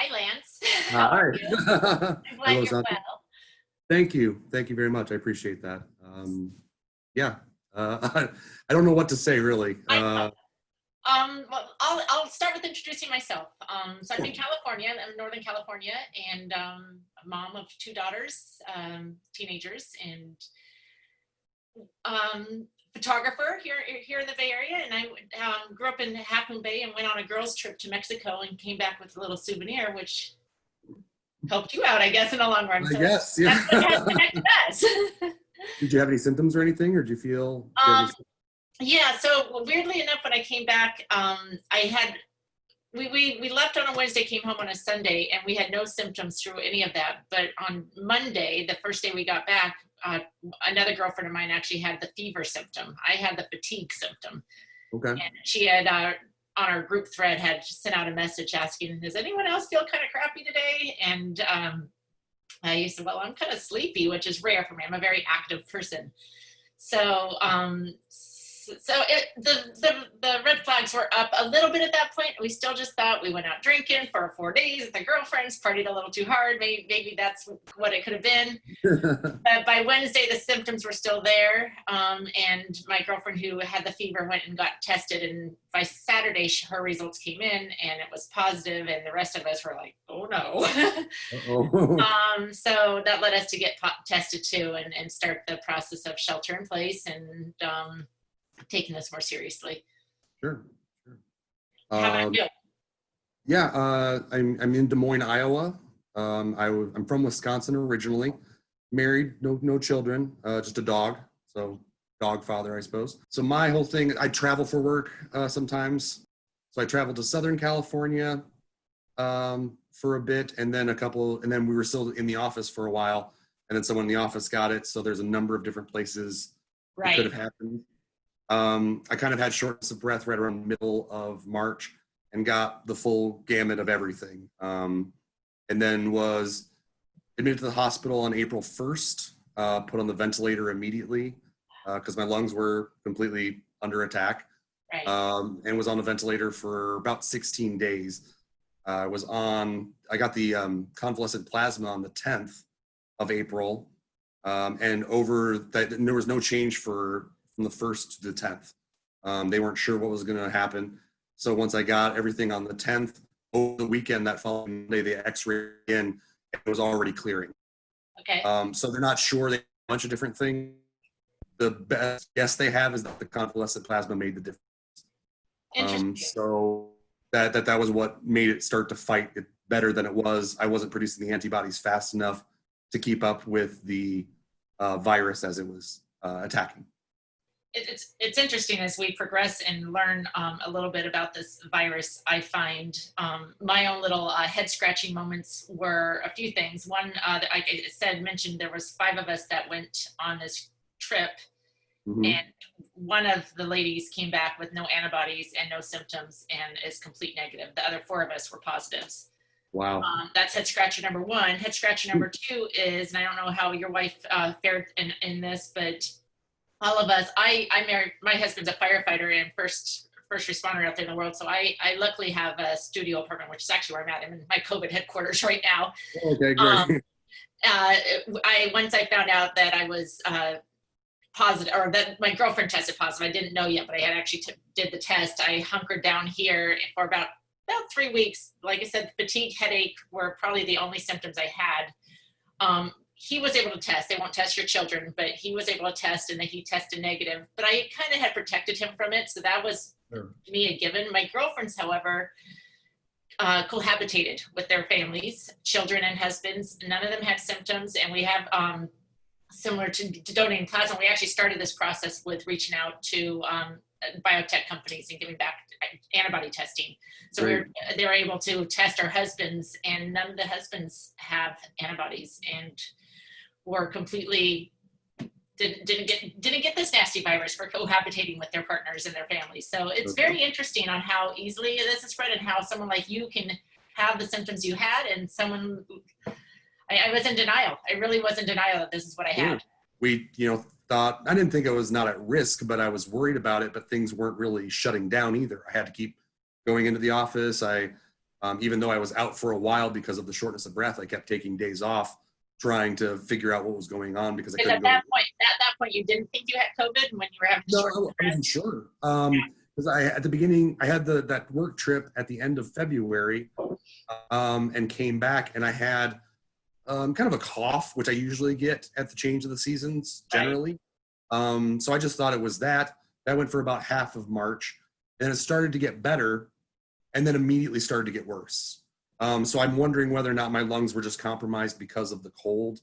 Hi, Lance. How Hi. are you? I'm glad Hello, you're Shanti. well. Thank you. Thank you very much. I appreciate that. Yeah, I don't know what to say really. I know. Well, I'll start with introducing myself. So I'm in Sure. California. I'm in Northern California, and a mom of two daughters, teenagers, and photographer here in the Bay Area. And I grew up in Half Moon Bay and went on a girls' trip to Mexico and came back with a little souvenir, which helped you out, I guess, in the long run. I So guess, that's what has yeah. connected us. Did you have any symptoms or anything, or did you feel? Do you have um, any, Yeah, so weirdly enough, when I came back, I had we left on a Wednesday, came home on a Sunday, and we had no symptoms through any of that. But on Monday, the first day we got back, another girlfriend of mine actually had the fever symptom. I had the fatigue symptom, okay. and she had on our group thread had sent out a message asking, "Does anyone else feel kind of crappy today?" And I said, "Well, I'm kind of sleepy," which is rare for me. I'm a very active person. So the red flags were up a little bit at that point. We still just thought we went out drinking for 4 days with the girlfriends, partied a little too hard. Maybe that's what it could have been. But by Wednesday, the symptoms were still there. And my girlfriend who had the fever went and got tested. And by Saturday, her results came in and it was positive. And the rest of us were like, oh no. Uh-oh. So that led us to get tested too and start the process of shelter in place and taking this more seriously. Sure. Sure. How about you? Yeah, I'm in Des Moines, Iowa. I'm from Wisconsin originally. Married, no children, just a dog. So dog father, I suppose. So my whole thing, I travel for work sometimes. So I traveled to Southern California for a bit, and then we were still in the office for a while, and then someone in the office got it. So there's a number of different places it could have happened. I kind of had shortness of breath right around the middle of March and got the full gamut of everything. And then was admitted to the hospital on April 1st, put on the ventilator immediately because my lungs were completely under attack, and was on the ventilator for about 16 days. I got the convalescent plasma on the 10th of April, and over that, and there was no change from the 1st to the 10th. They weren't sure what was going to happen. So once I got everything on the 10th, over the weekend, that following day, they x-rayed in, and it was already clearing. Okay. So they're not sure. They have a bunch of different things. The best guess they have is that the convalescent plasma made the difference. Interesting. So that was what made it start to fight it better than it was. I wasn't producing the antibodies fast enough to keep up with the virus as it was attacking. It's interesting as we progress and learn a little bit about this virus. I find my own little head scratching moments were a few things. One, that I mentioned there was 5 of us that went on this trip, and one of the ladies came back with no antibodies and no symptoms and is complete negative. The other 4 of us were positives. Wow. That's head scratcher number 1. Head scratcher number 2 is, and I don't know how your wife fared in this, but all of us, I married, my husband's a firefighter and first responder out there in the world. So I luckily have a studio apartment, which is actually where I'm at. I'm in my COVID headquarters right now. Okay, great. Once I found out that I was positive, or that my girlfriend tested positive, I didn't know yet, but I had actually did the test. I hunkered down here for about 3 weeks. Like I said, fatigue, headache were probably the only symptoms I had. He was able to test. They won't test your children, but he was able to test, and then he tested negative. But I kind of had protected him from it, so that was to me a given. My girlfriends, however, cohabitated with their families, children and husbands. None of them had symptoms, and we have, similar to donating plasma, we actually started this process with reaching out to biotech companies and giving back antibody testing. So they were able to test our husbands, and none of the husbands have antibodies and were completely didn't get this nasty virus for cohabitating with their partners and their families. So it's very interesting on how easily this is spread and how someone like you can have the symptoms you had, and someone, I was in denial. I really was in denial that this is what I had. We, thought, I didn't think I was not at risk, but I was worried about it, but things weren't really shutting down either. I had to keep going into the office. I Even though I was out for a while because of the shortness of breath, I kept taking days off trying to figure out what was going on because I Because couldn't at go. that point, you didn't think you had COVID when you were having No, short I wasn't sure. Because at the beginning, I had that work trip at the end of February, and came back, and I had kind of a cough, which I usually get at the change of the seasons generally. So I just thought it was that. That went for about half of March, and it started to get better, and then immediately started to get worse. So I'm wondering whether or not my lungs were just compromised because of the cold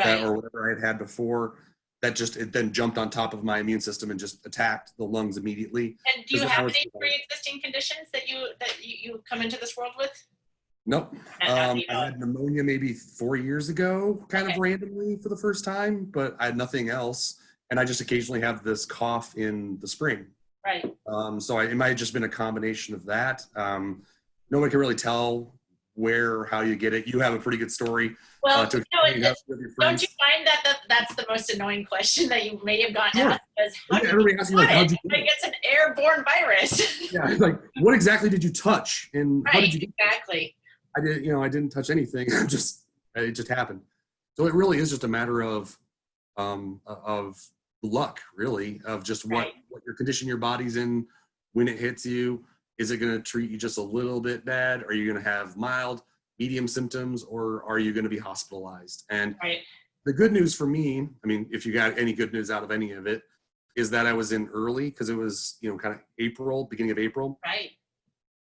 or whatever I had before. That it then jumped on top of my immune system and just attacked the lungs immediately. And do you have any pre-existing conditions that you come into this world with? Nope. I had pneumonia maybe 4 years ago, kind of randomly for the first time, but I had nothing else. And I just occasionally have this cough in the spring. Right. So it might have just been a combination of that. No one can really tell where or how you get it. You have a pretty good story. Well, don't you find that that's the most annoying question that you may have gotten asked? Everybody asking like, how'd you get it? It's an airborne virus. Yeah, like what exactly did you touch, and how did you get exactly? I didn't touch anything. It just happened. So it really is just a matter of luck, really, of just what your condition your body's in when it hits you. Is it going to treat you just a little bit bad? Are you going to have mild, medium symptoms, or are you going to be hospitalized? And the good news for me, I mean, if you got any good news out of any of it, is that I was in early because it was, kind of beginning of April. Right.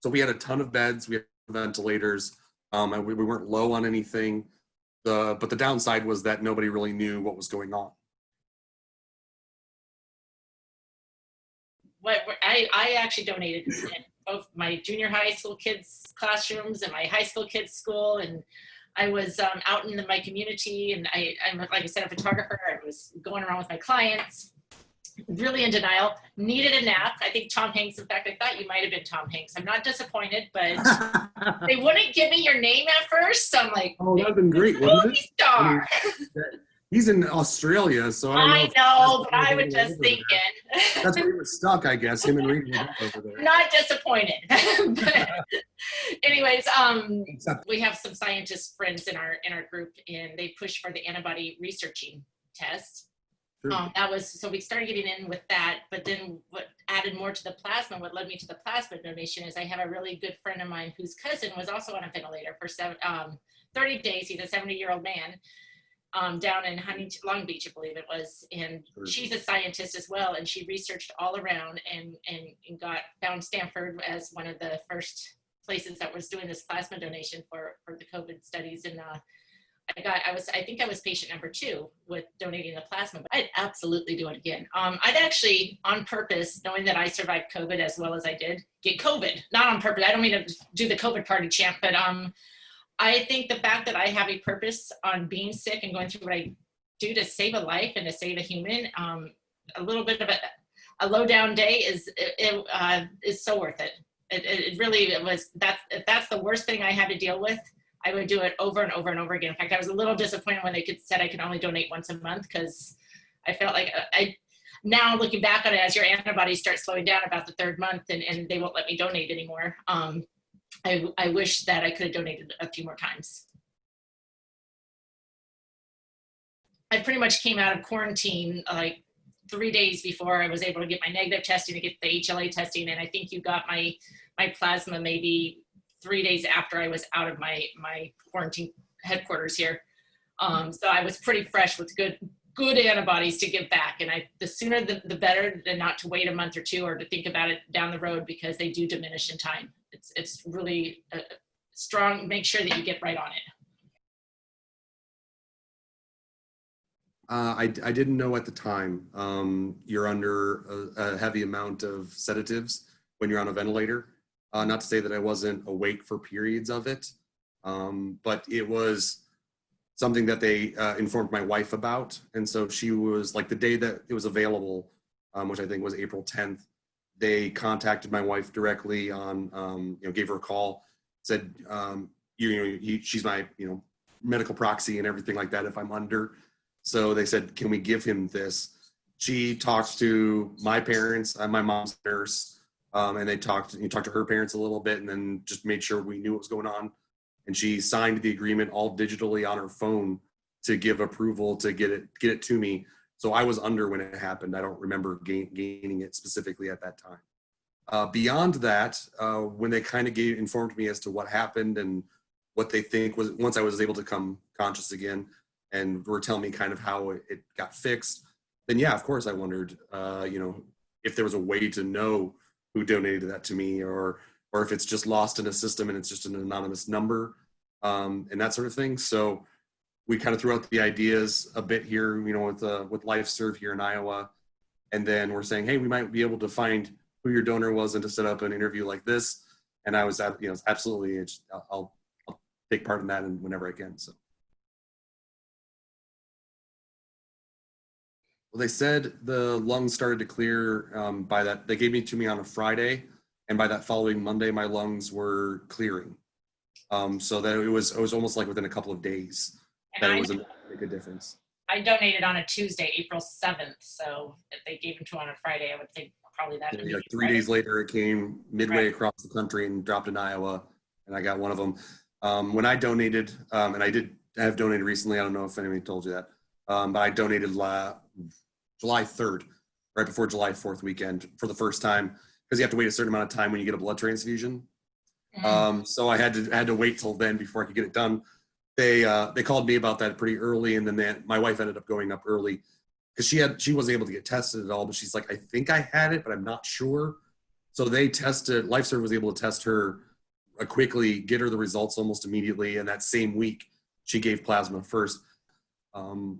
So we had a ton of beds, we had ventilators, and we weren't low on anything. But the downside was that nobody really knew what was going on. I actually donated in both my junior high school kids' classrooms and my high school kids' school, and I was out in my community, and I'm, like I said, a photographer. I was going around with my clients, really in denial, needed a nap. I think Tom Hanks, in fact, I thought you might have been Tom Hanks. I'm not disappointed, but they wouldn't give me your name at first, so I'm like, oh, that'd been great, wouldn't it? Star. He's in Australia, so I know, but I was just thinking. That's where he was stuck, I guess. Him and Reed were over there. Not disappointed. But anyways, we have some scientist friends in our group, and they pushed for the antibody researching test. Sure. So we started getting in with that, but then what added more to the plasma, what led me to the plasma donation, is I have a really good friend of mine whose cousin was also on a ventilator for 30 days. He's a 70-year-old man. Down in Long Beach, I believe it was, and she's a scientist as well, and she researched all around and found Stanford as one of the first places that was doing this plasma donation for the COVID studies. And I think I was patient number 2 with donating the plasma, but I'd absolutely do it again. I'd actually, on purpose, knowing that I survived COVID as well as I did, get COVID. Not on purpose. I don't mean to do the COVID party chant, but I think the fact that I have a purpose on being sick and going through what I do to save a life and to save a human, a little bit of a low down day is so worth it. It really was. If that's the worst thing I had to deal with, I would do it over and over and over again. In fact, I was a little disappointed when they said I could only donate once a month, because I felt like now looking back on it, as your antibodies start slowing down about the 3rd month and they won't let me donate anymore. I wish that I could have donated a few more times. I pretty much came out of quarantine like 3 days before I was able to get my negative testing, to get the HLA testing, and I think you got my plasma maybe 3 days after I was out of my quarantine headquarters here. So I was pretty fresh with good antibodies to give back, and the sooner the better, than not to wait a month or 2 or to think about it down the road, because they do diminish in time. It's really strong. Make sure that you get right on it. I didn't know at the time. You're under a heavy amount of sedatives when you're on a ventilator. Not to say that I wasn't awake for periods of it, but it was something that they informed my wife about. And so she was like, the day that it was available, which I think was April 10th, they contacted my wife directly on, gave her a call, said, she's my, medical proxy and everything like that if I'm under. So they said, can we give him this? She talked to my parents, my mom's nurse, And they talked to her parents a little bit and then just made sure we knew what was going on. And she signed the agreement all digitally on her phone to give approval to get it to me. So I was under when it happened. I don't remember gaining it specifically at that time. Beyond that, when they kind of informed me as to what happened and what they think was, once I was able to come conscious again, and were telling me kind of how it got fixed, then yeah, of course I wondered, if there was a way to know who donated that to me, or if it's just lost in a system and it's just an anonymous number, and that sort of thing. So we kind of threw out the ideas a bit here, with LifeServe here in Iowa. And then we're saying, hey, we might be able to find who your donor was and to set up an interview like this. And I was, absolutely, I'll take part in that and whenever I can. So. Well, they said the lungs started to clear by that. They gave me to me on a Friday, and by that following Monday, my lungs were clearing. So that it was almost like within a couple of days that it was enough to make a difference. I donated on a Tuesday, April 7th. So if they gave them to on a Friday, I would think probably that. Like 3 days later, it came midway across the country and dropped in Iowa, and I got one of them. When I donated, and I have donated recently, I don't know if anybody told you that, but I donated July 3rd, right before July 4th weekend for the first time, because you have to wait a certain amount of time when you get a blood transfusion. So I had to wait till then before I could get it done. They called me about that pretty early, and then my wife ended up going up early because she wasn't able to get tested at all, but she's like, I think I had it, but I'm not sure. So they tested, LifeServe was able to test her quickly, get her the results almost immediately, and that same week she gave plasma first.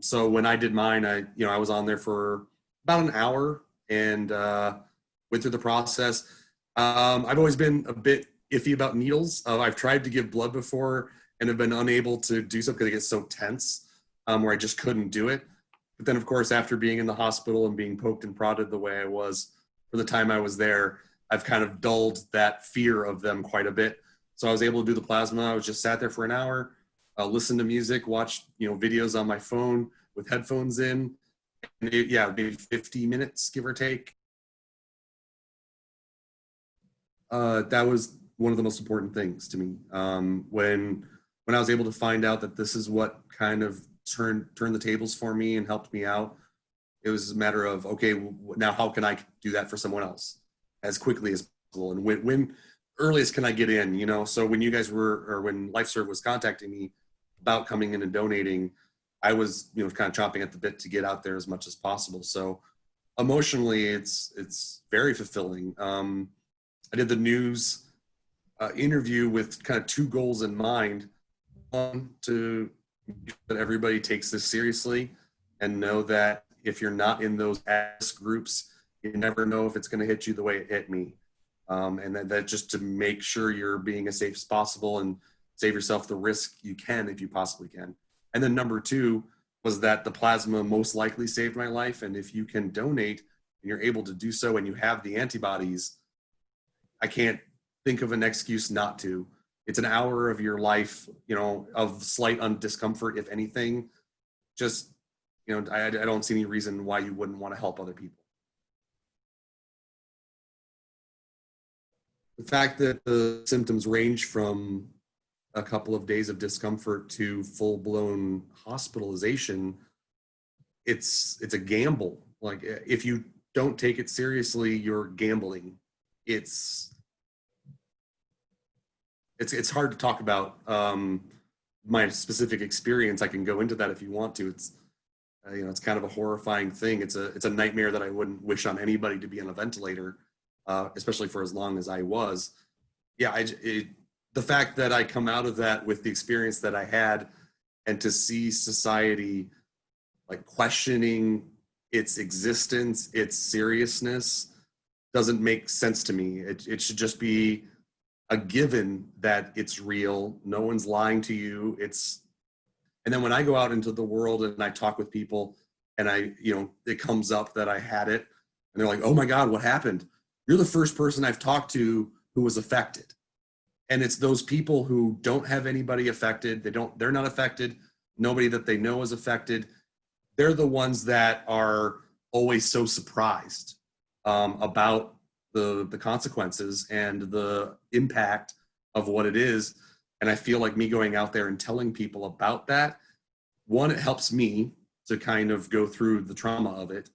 So when I did mine, I was on there for about an hour and went through the process. I've always been a bit iffy about needles. I've tried to give blood before and have been unable to do so because it gets so tense, where I just couldn't do it. But then, of course, after being in the hospital and being poked and prodded the way I was for the time I was there, I've kind of dulled that fear of them quite a bit. So I was able to do the plasma. I was just sat there for an hour, listened to music, watched videos on my phone with headphones in. And maybe 50 minutes, give or take. That was one of the most important things to me. When I was able to find out that this is what kind of turned the tables for me and helped me out, it was a matter of, okay, now how can I do that for someone else as quickly as possible? And when earliest can I get in, So when you guys when LifeServe was contacting me about coming in and donating, I was, kind of chomping at the bit to get out there as much as possible. So emotionally, it's very fulfilling. I did the news interview with kind of two goals in mind. One, to that everybody takes this seriously and know that if you're not in those at-risk groups, you never know if it's going to hit you the way it hit me. And that just to make sure you're being as safe as possible and save yourself the risk you can if you possibly can. And then number two was that the plasma most likely saved my life. And if you can donate and you're able to do so and you have the antibodies, I can't think of an excuse not to. It's an hour of your life, of slight discomfort, if anything. Just, I don't see any reason why you wouldn't want to help other people. The fact that the symptoms range from a couple of days of discomfort to full-blown hospitalization, it's a gamble. Like, if you don't take it seriously, you're gambling. It's hard to talk about my specific experience. I can go into that if you want to. It's it's kind of a horrifying thing. It's a nightmare that I wouldn't wish on anybody to be on a ventilator, especially for as long as I was. Yeah, the fact that I come out of that with the experience that I had, and to see society like questioning its existence, its seriousness, doesn't make sense to me. It should just be a given that it's real. No one's lying to you. And then when I go out into the world and I talk with people and it comes up that I had it and they're like, oh my God, what happened? You're the first person I've talked to who was affected. And it's those people who don't have anybody affected. They're not affected. Nobody that they know is affected. They're the ones that are always so surprised about the consequences and the impact of what it is. And I feel like me going out there and telling people about that, one, it helps me to kind of go through the trauma of it.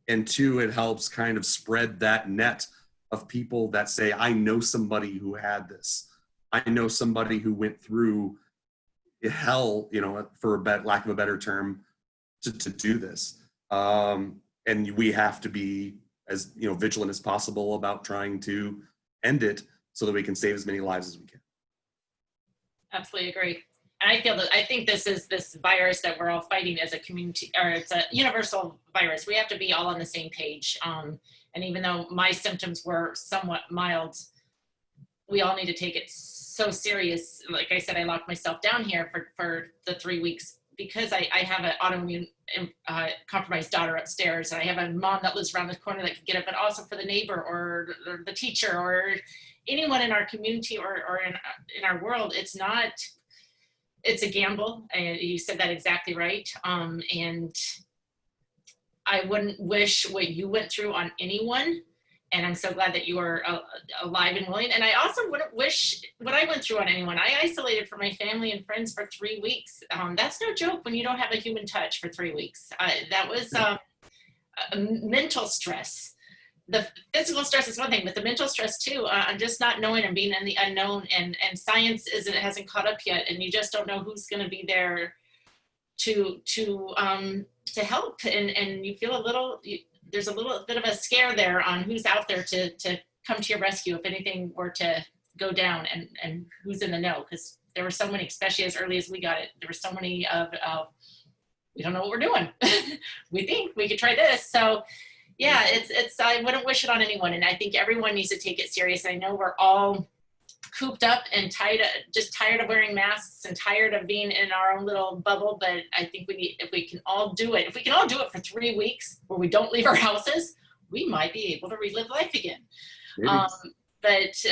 And two, it helps kind of spread that net of people that say, I know somebody who had this. I know somebody who went through hell, you know, for lack of a better term, to do this. And we have to be as, you know, vigilant as possible about trying to end it so that we can save as many lives as we can. Absolutely agree. And I think this virus that we're all fighting as a community, or it's a universal virus. We have to be all on the same page. And even though my symptoms were somewhat mild, we all need to take it so serious. Like I said, I locked myself down here for the 3 weeks because I have an autoimmune compromised daughter upstairs, and I have a mom that lives around the corner that could get up, but also for the neighbor or the teacher or anyone in our community or in our world. It's a gamble. And you said that exactly right. And I wouldn't wish what you went through on anyone. And I'm so glad that you are alive and willing. And I also wouldn't wish what I went through on anyone. I isolated from my family and friends for 3 weeks. That's no joke when you don't have a human touch for 3 weeks. That was a mental stress. The physical stress is one thing, but the mental stress too. I'm just not knowing and being in the unknown, and science hasn't caught up yet, and you just don't know who's going to be there to help, and you feel there's a little bit of a scare there on who's out there to come to your rescue if anything were to go down, and who's in the know, because there were so many, especially as early as we got it, there were so many of we don't know what we're doing. We think we could try this. So yeah, it's I wouldn't wish it on anyone, and I think everyone needs to take it serious. I know we're all cooped up and tired of wearing masks and tired of being in our own little bubble, but I think if we can all do it for 3 weeks where we don't leave our houses, we might be able to relive life again. But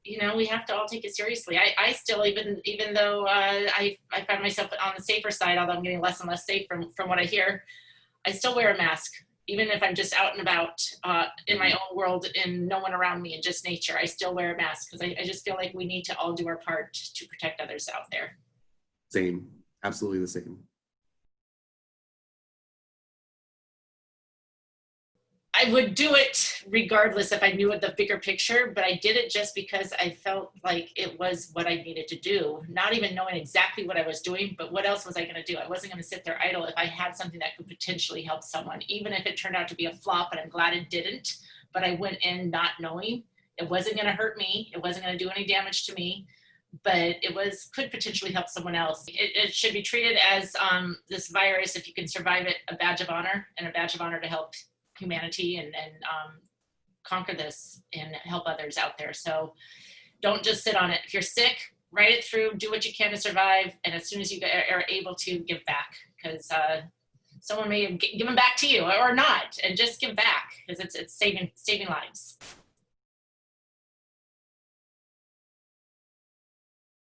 you know, we have to all take it seriously. I still, even though I find myself on the safer side, although I'm getting less and less safe from what I hear, I still wear a mask. Even if I'm just out and about in my own world and no one around me and just nature, I still wear a mask because I just feel like we need to all do our part to protect others out there. Same, absolutely the same. I would do it regardless if I knew the bigger picture, but I did it just because I felt like it was what I needed to do, not even knowing exactly what I was doing, but what else was I going to do? I wasn't going to sit there idle if I had something that could potentially help someone, even if it turned out to be a flop, and I'm glad it didn't, but I went in not knowing. It wasn't going to hurt me. It wasn't going to do any damage to me, but it could potentially help someone else. It should be treated as this virus, if you can survive it, a badge of honor, and a badge of honor to help humanity and conquer this and help others out there. So don't just sit on it. If you're sick, write it through, do what you can to survive, and as soon as you are able to, give back, because someone may have given back to you or not, and just give back, because it's saving lives.